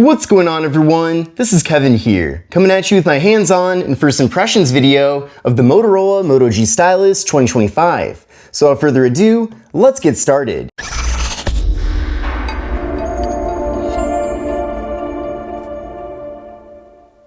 What's going on, everyone? This is Kevin here, coming at you with my hands-on and first impressions video of the Motorola Moto G Stylus 2025. So without further ado, let's get started.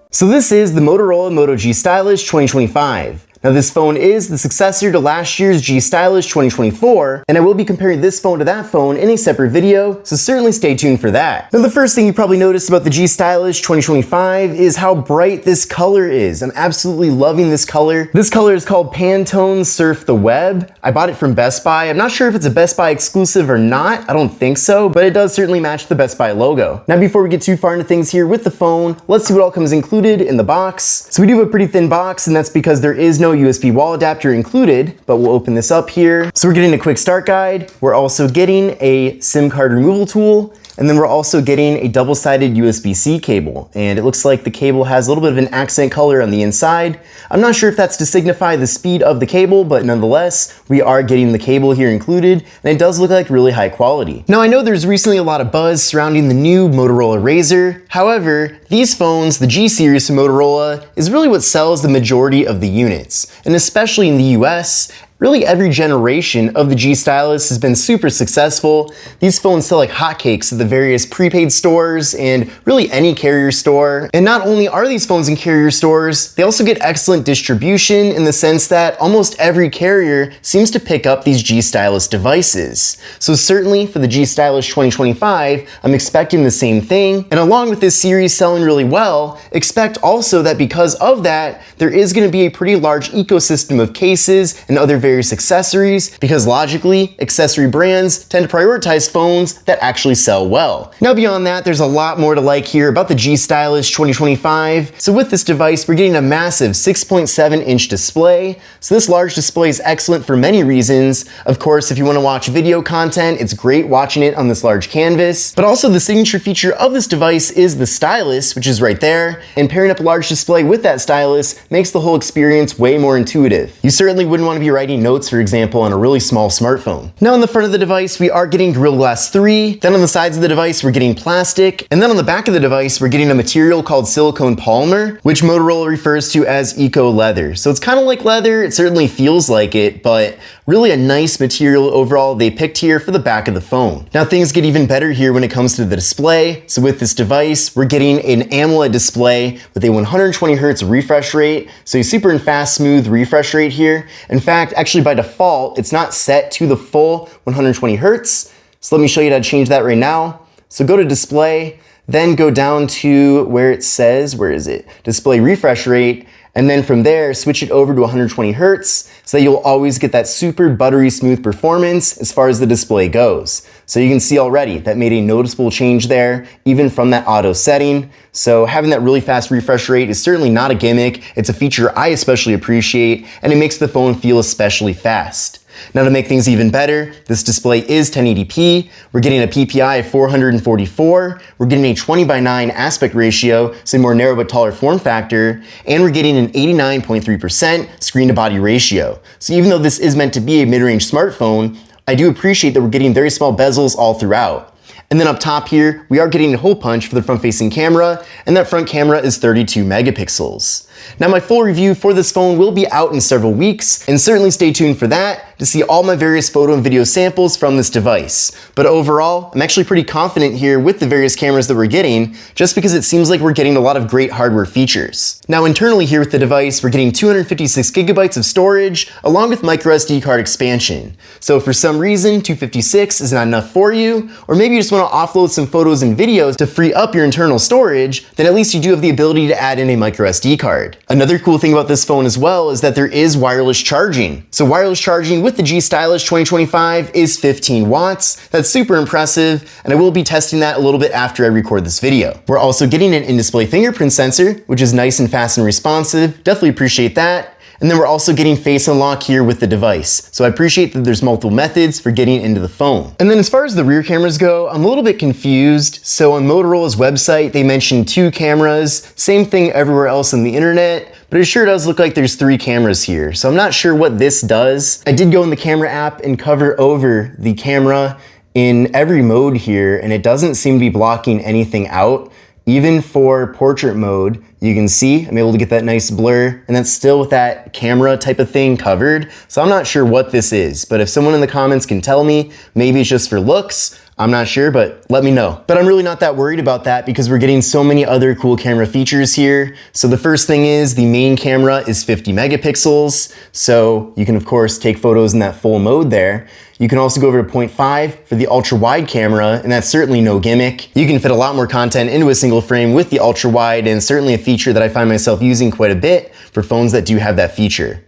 So this is the Motorola Moto G Stylus 2025. Now this phone is the successor to last year's G Stylus 2024, and I will be comparing this phone to that phone in a separate video, so certainly stay tuned for that. Now the first thing you probably noticed about the G Stylus 2025 is how bright this color is. I'm absolutely loving this color. This color is called Pantone Surf the Web. I bought it from Best Buy. I'm not sure if it's a Best Buy exclusive or not. I don't think so, but it does certainly match the Best Buy logo. Now before we get too far into things here with the phone, let's see what all comes included in the box. So we do have a pretty thin box, and that's because there is no USB wall adapter included, but we'll open this up here. So we're getting a quick start guide. We're also getting a SIM card removal tool, and then we're also getting a double-sided USB-C cable. And it looks like the cable has a little bit of an accent color on the inside. I'm not sure if that's to signify the speed of the cable, but nonetheless, we are getting the cable here included, and it does look like really high quality. Now I know there's recently a lot of buzz surrounding the new Motorola Razr. However, these phones, the G series from Motorola, is really what sells the majority of the units. And especially in the US, really every generation of the G Stylus has been super successful. These phones sell like hotcakes at the various prepaid stores and really any carrier store. And not only are these phones in carrier stores, they also get excellent distribution in the sense that almost every carrier seems to pick up these G Stylus devices. So certainly for the G Stylus 2025, I'm expecting the same thing. And along with this series selling really well, expect also that because of that, there is going to be a pretty large ecosystem of cases and other various accessories, because logically, accessory brands tend to prioritize phones that actually sell well. Now beyond that, there's a lot more to like here about the G Stylus 2025. So with this device, we're getting a massive 6.7-inch display. So this large display is excellent for many reasons. Of course, if you want to watch video content, it's great watching it on this large canvas. But also the signature feature of this device is the stylus, which is right there. And pairing up a large display with that stylus makes the whole experience way more intuitive. You certainly wouldn't want to be writing notes, for example, on a really small smartphone. Now on the front of the device, we are getting Gorilla Glass 3. Then on the sides of the device, we're getting plastic. And then on the back of the device, we're getting a material called silicone polymer, which Motorola refers to as eco leather. So it's kind of like leather. It certainly feels like it, but really a nice material overall they picked here for the back of the phone. Now things get even better here when it comes to the display. So with this device, we're getting an AMOLED display with a 120 Hz refresh rate. So a super and fast, smooth refresh rate here. In fact, actually by default, it's not set to the full 120 Hz. So let me show you how to change that right now. So go to display, then go down to where it says, where is it? Display refresh rate. And then from there, switch it over to 120 Hertz so that you'll always get that super buttery smooth performance as far as the display goes. So you can see already that made a noticeable change there, even from that auto setting. So having that really fast refresh rate is certainly not a gimmick. It's a feature I especially appreciate, and it makes the phone feel especially fast. Now to make things even better, this display is 1080p. We're getting a PPI of 444. We're getting a 20:9 aspect ratio, so a more narrow but taller form factor. And we're getting an 89.3% screen to body ratio. So even though this is meant to be a mid-range smartphone, I do appreciate that we're getting very small bezels all throughout. And then up top here, we are getting a hole punch for the front-facing camera, and that front camera is 32 megapixels. Now my full review for this phone will be out in several weeks, and certainly stay tuned for that to see all my various photo and video samples from this device. But overall, I'm actually pretty confident here with the various cameras that we're getting, just because it seems like we're getting a lot of great hardware features. Now internally here with the device, we're getting 256 gigabytes of storage, along with microSD card expansion. So if for some reason 256 is not enough for you, or maybe you just want to offload some photos and videos to free up your internal storage, then at least you do have the ability to add in a microSD card. Another cool thing about this phone as well is that there is wireless charging. So wireless charging with the G Stylus 2025 is 15 watts. That's super impressive, and I will be testing that a little bit after I record this video. We're also getting an in-display fingerprint sensor, which is nice and fast and responsive. Definitely appreciate that. And then we're also getting face unlock here with the device. So I appreciate that there's multiple methods for getting into the phone. And then as far as the rear cameras go, I'm a little bit confused. So on Motorola's website, they mentioned 2 cameras, same thing everywhere else on the internet, but it sure does look like there's 3 cameras here. So I'm not sure what this does. I did go in the camera app and cover over the camera in every mode here, and it doesn't seem to be blocking anything out. even for portrait mode, you can see I'm able to get that nice blur, and that's still with that camera type of thing covered. So I'm not sure what this is, but if someone in the comments can tell me, maybe it's just for looks, I'm not sure, but let me know. But I'm really not that worried about that because we're getting so many other cool camera features here. So the first thing is the main camera is 50 megapixels. So you can of course take photos in that full mode there. You can also go over to 0.5 for the ultra wide camera, and that's certainly no gimmick. You can fit a lot more content into a single frame with the ultra wide, and certainly a feature that I find myself using quite a bit for phones that do have that feature.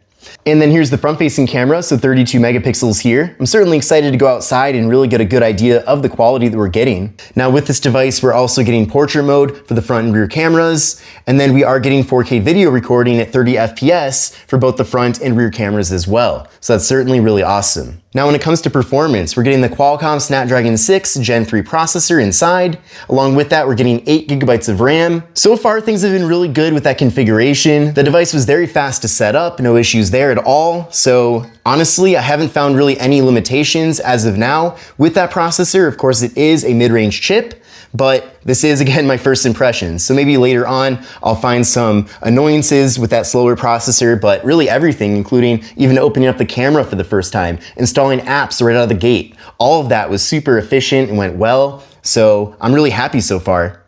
And then here's the front-facing camera, so 32 megapixels here. I'm certainly excited to go outside and really get a good idea of the quality that we're getting. Now with this device, we're also getting portrait mode for the front and rear cameras, and then we are getting 4K video recording at 30 FPS for both the front and rear cameras as well. So that's certainly really awesome. Now when it comes to performance, we're getting the Qualcomm Snapdragon 6 Gen 3 processor inside. Along with that, we're getting 8 gigabytes of RAM. So far, things have been really good with that configuration. The device was very fast to set up, no issues there at all. So honestly, I haven't found really any limitations as of now with that processor. Of course, it is a mid-range chip, but this is again my first impressions. So maybe later on I'll find some annoyances with that slower processor, but really everything, including even opening up the camera for the first time, installing apps right out of the gate. All of that was super efficient and went well. So I'm really happy so far.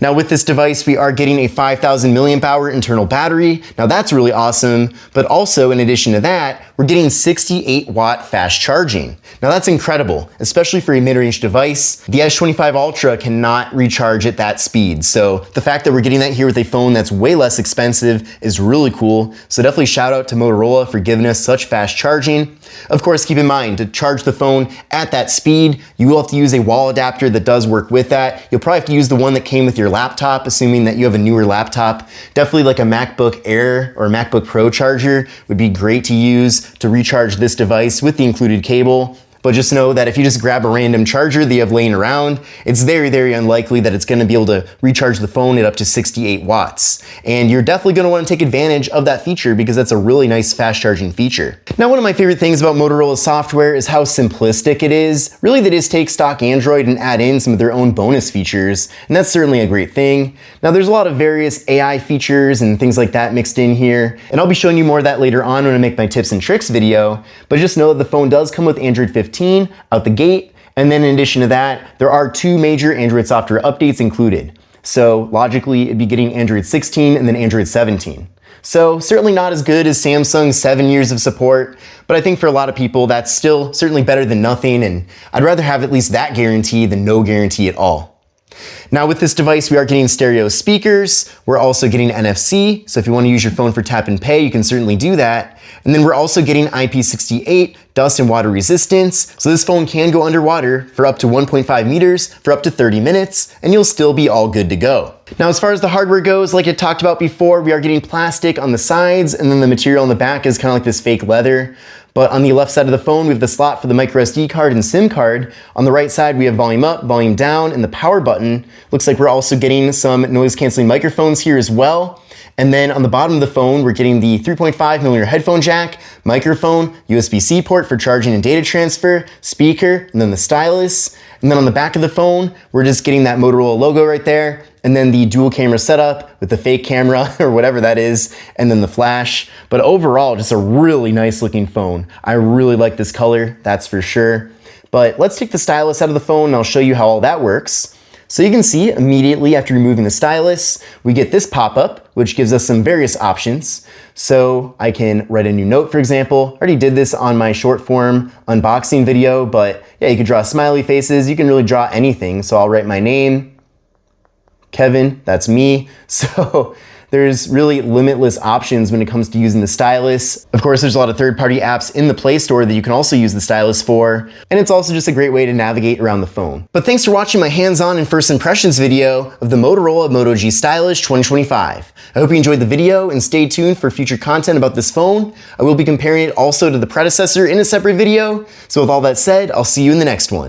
Now with this device, we are getting a 5,000 milliamp hour internal battery. Now that's really awesome, but also in addition to that, we're getting 68 watt fast charging. Now that's incredible, especially for a mid-range device. The S25 Ultra cannot recharge at that speed. So the fact that we're getting that here with a phone that's way less expensive is really cool. So definitely shout out to Motorola for giving us such fast charging. Of course, keep in mind to charge the phone at that speed, you will have to use a wall adapter that does work with that. You'll probably have to use the one that came with your laptop, assuming that you have a newer laptop. Definitely like a MacBook Air or MacBook Pro charger would be great to use to recharge this device with the included cable. But just know that if you just grab a random charger that you have laying around, it's very, very unlikely that it's gonna be able to recharge the phone at up to 68 watts. And you're definitely gonna wanna take advantage of that feature because that's a really nice fast charging feature. Now, one of my favorite things about Motorola's software is how simplistic it is. Really, they just take stock Android and add in some of their own bonus features, and that's certainly a great thing. Now, there's a lot of various AI features and things like that mixed in here, and I'll be showing you more of that later on when I make my tips and tricks video, but just know that the phone does come with Android 15 out the gate, and then in addition to that, there are 2 major Android software updates included. So logically, it'd be getting Android 16 and then Android 17. So certainly not as good as Samsung's 7 years of support, but I think for a lot of people, that's still certainly better than nothing, and I'd rather have at least that guarantee than no guarantee at all. Now with this device, we are getting stereo speakers. We're also getting NFC. So if you want to use your phone for tap and pay, you can certainly do that. And then we're also getting IP68 dust and water resistance. So this phone can go underwater for up to 1.5 meters for up to 30 minutes, and you'll still be all good to go. Now, as far as the hardware goes, like I talked about before, we are getting plastic on the sides, and then the material on the back is kind of like this fake leather. But on the left side of the phone, we have the slot for the micro SD card and SIM card. On the right side, we have volume up, volume down, and the power button. Looks like we're also getting some noise canceling microphones here as well. And then on the bottom of the phone, we're getting the 3.5mm headphone jack, microphone, USB-C port for charging and data transfer, speaker, and then the stylus. And then on the back of the phone, we're just getting that Motorola logo right there, and then the dual camera setup with the fake camera or whatever that is, and then the flash. But overall, just a really nice looking phone. I really like this color, that's for sure. But let's take the stylus out of the phone and I'll show you how all that works. So you can see immediately after removing the stylus, we get this pop-up, which gives us some various options. So I can write a new note, for example. I already did this on my short form unboxing video, but yeah, you could draw smiley faces. You can really draw anything. So I'll write my name, Kevin, that's me. So there's really limitless options when it comes to using the stylus. Of course, there's a lot of third-party apps in the Play Store that you can also use the stylus for, and it's also just a great way to navigate around the phone. But thanks for watching my hands-on and first impressions video of the Motorola Moto G Stylus 2025. I hope you enjoyed the video and stay tuned for future content about this phone. I will be comparing it also to the predecessor in a separate video. So with all that said, I'll see you in the next one.